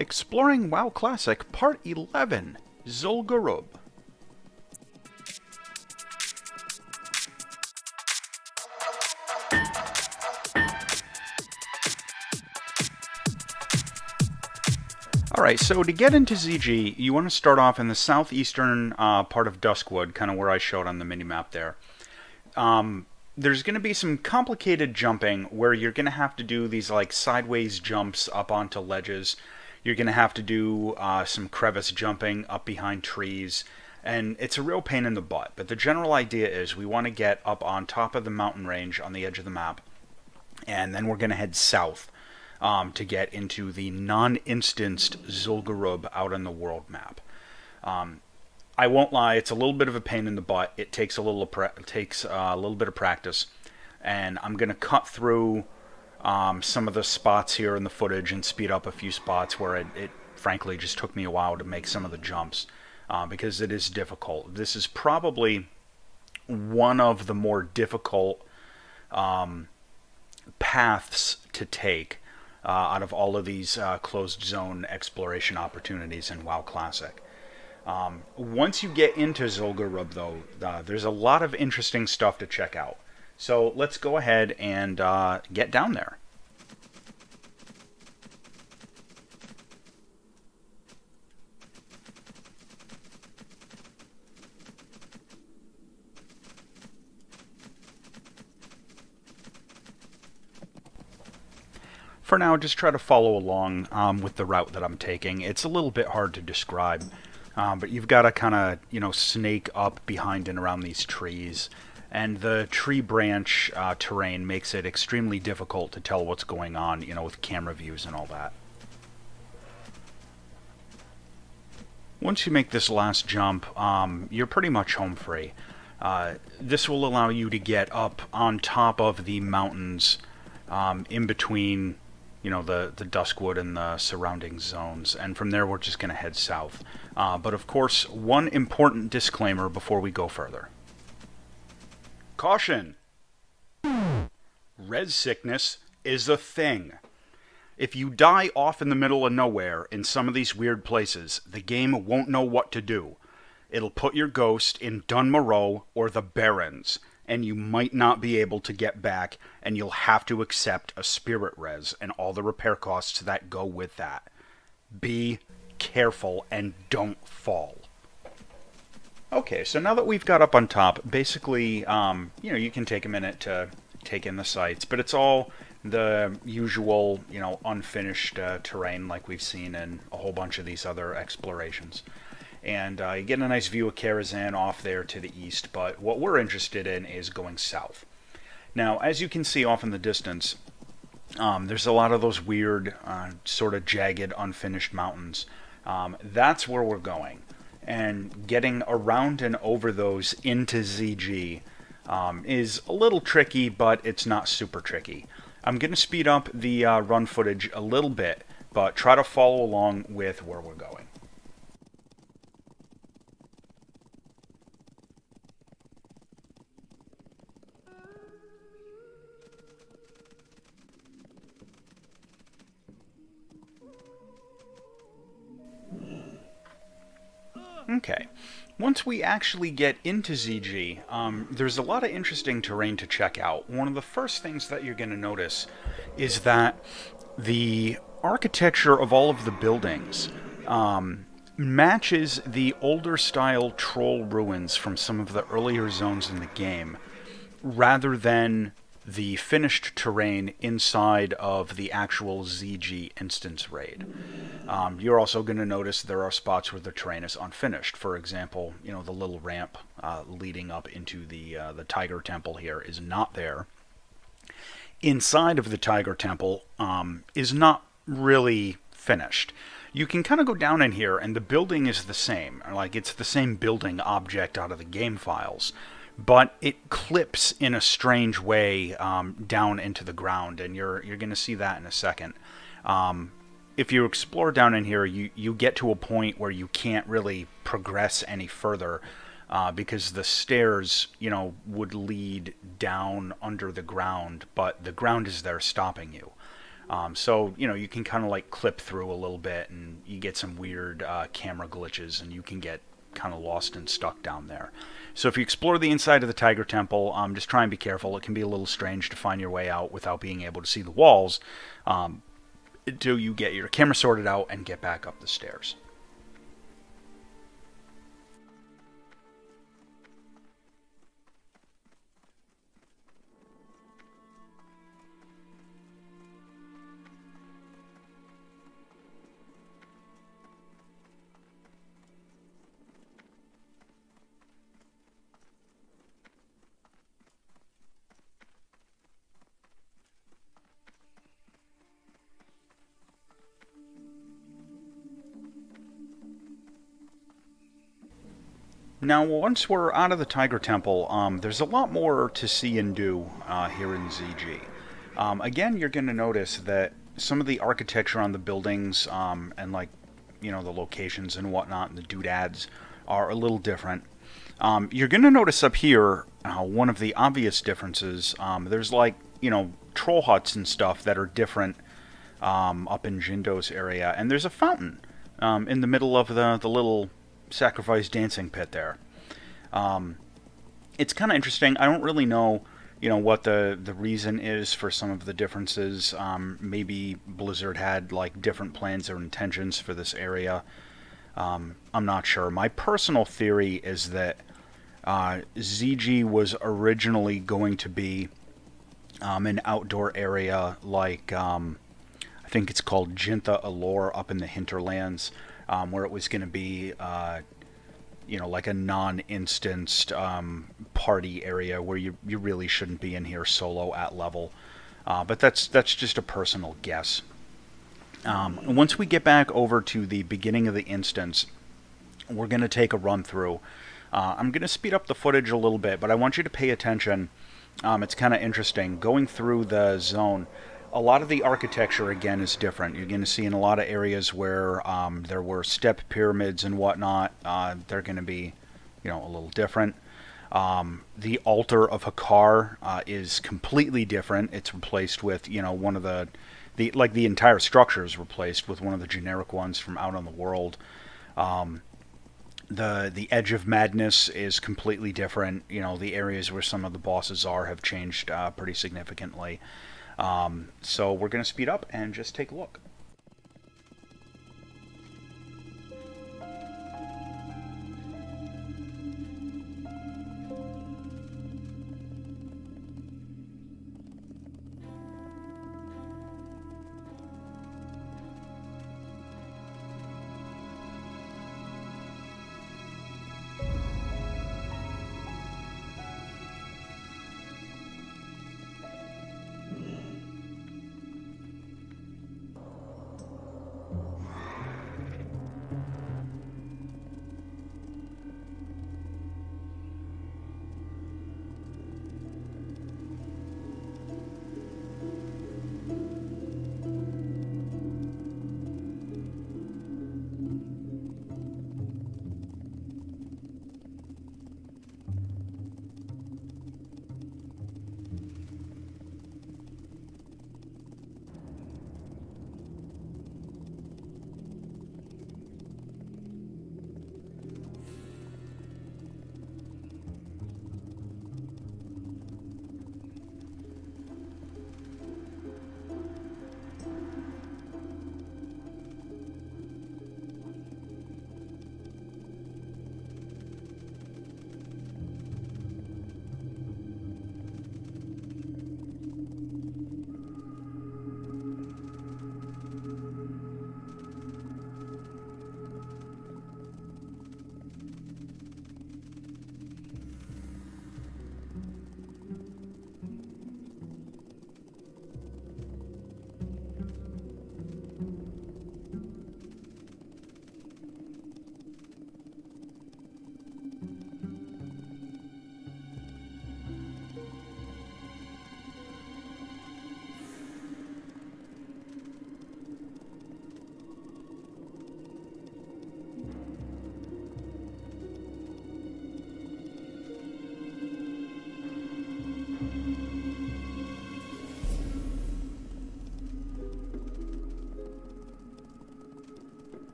Exploring WoW Classic Part 11, Zul'Gurub. Alright, so to get into ZG, you want to start off in the southeastern part of Duskwood, kind of where I showed on the minimap there. There's going to be some complicated jumping where you're going to have to do these like sideways jumps up onto ledges. You're going to have to do some crevice jumping up behind trees, and it's a real pain in the butt. But the general idea is we want to get up on top of the mountain range on the edge of the map, and then we're going to head south to get into the non-instanced Zul'Gurub out on the world map. I won't lie, it's a little bit of a pain in the butt. It takes a little bit of practice, and I'm going to cut through some of the spots here in the footage and speed up a few spots where it frankly just took me a while to make some of the jumps because it is difficult. This is probably one of the more difficult paths to take out of all of these closed zone exploration opportunities in WoW Classic. Once you get into Zul'Gurub, though, there's a lot of interesting stuff to check out. So let's go ahead and get down there. For now, just try to follow along with the route that I'm taking. It's a little bit hard to describe, but you've got to kind of, snake up behind and around these trees. And the tree branch terrain makes it extremely difficult to tell what's going on, with camera views and all that. Once you make this last jump, you're pretty much home free. This will allow you to get up on top of the mountains in between the Duskwood and the surrounding zones, and from there we're just going to head south. But of course, one important disclaimer before we go further. Caution! Res sickness is a thing. If you die off in the middle of nowhere in some of these weird places, the game won't know what to do. It'll put your ghost in Dun Moreau or the Barrens, and you might not be able to get back, and you'll have to accept a spirit res and all the repair costs that go with that. Be careful and don't fall. Okay, so now that we've got up on top, basically, you can take a minute to take in the sights, but it's all the usual, unfinished terrain like we've seen in a whole bunch of these other explorations. And you get a nice view of Karazhan off there to the east, but what we're interested in is going south. Now, as you can see off in the distance, there's a lot of those weird, sort of jagged, unfinished mountains. That's where we're going. And getting around and over those into ZG is a little tricky, but it's not super tricky. I'm going to speed up the run footage a little bit, but try to follow along with where we're going. Okay, once we actually get into ZG, there's a lot of interesting terrain to check out. One of the first things that you're going to notice is that the architecture of all of the buildings matches the older style troll ruins from some of the earlier zones in the game, rather than the finished terrain inside of the actual ZG instance raid. You're also going to notice there are spots where the terrain is unfinished. For example, the little ramp leading up into the Tiger Temple here is not there. Inside of the Tiger Temple is not really finished. You can kind of go down in here and the building is the same. Like, it's the same building object out of the game files, but it clips in a strange way down into the ground, and you're going to see that in a second. If you explore down in here, you get to a point where you can't really progress any further because the stairs, would lead down under the ground, but the ground is there stopping you. So, you know, you can kind of like clip through a little bit and you get some weird camera glitches and you can get kind of lost and stuck down there. So if you explore the inside of the Tiger Temple, just try and be careful. It can be a little strange to find your way out without being able to see the walls until you get your camera sorted out and get back up the stairs. Now, once we're out of the Tiger Temple, there's a lot more to see and do here in ZG. Again, you're going to notice that some of the architecture on the buildings and, like, you know, the locations and whatnot and the doodads are a little different. You're going to notice up here one of the obvious differences. There's, like, you know, troll huts and stuff that are different up in Jindo's area, and there's a fountain in the middle of the little sacrifice dancing pit there. It's kind of interesting. I don't really know, you know, what the reason is for some of the differences. Maybe Blizzard had like different plans or intentions for this area. I'm not sure. My personal theory is that ZG was originally going to be an outdoor area like I think it's called Jintha Allure up in the hinterlands. Where it was going to be, you know, like a non-instanced party area where you really shouldn't be in here solo at level. But that's just a personal guess. Once we get back over to the beginning of the instance, we're going to take a run through. I'm going to speed up the footage a little bit, but I want you to pay attention. It's kind of interesting. Going through the zone, a lot of the architecture, again, is different. You're going to see in a lot of areas where there were step pyramids and whatnot, they're going to be, you know, a little different. The altar of Hakar is completely different. It's replaced with, you know, one of the entire structure is replaced with one of the generic ones from out on the world. The Edge of Madness is completely different. You know, the areas where some of the bosses are have changed pretty significantly. So we're going to speed up and just take a look.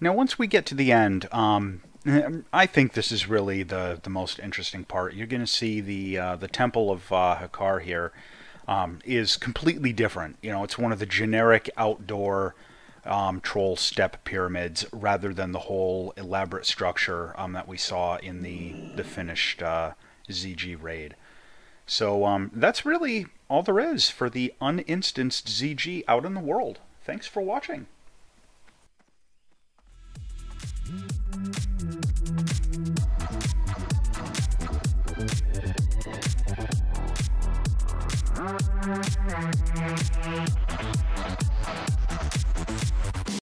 Now, once we get to the end, I think this is really the most interesting part. You're going to see the Temple of Hakar here is completely different. You know, it's one of the generic outdoor troll step pyramids rather than the whole elaborate structure that we saw in the finished ZG raid. So that's really all there is for the uninstanced ZG out in the world. Thanks for watching.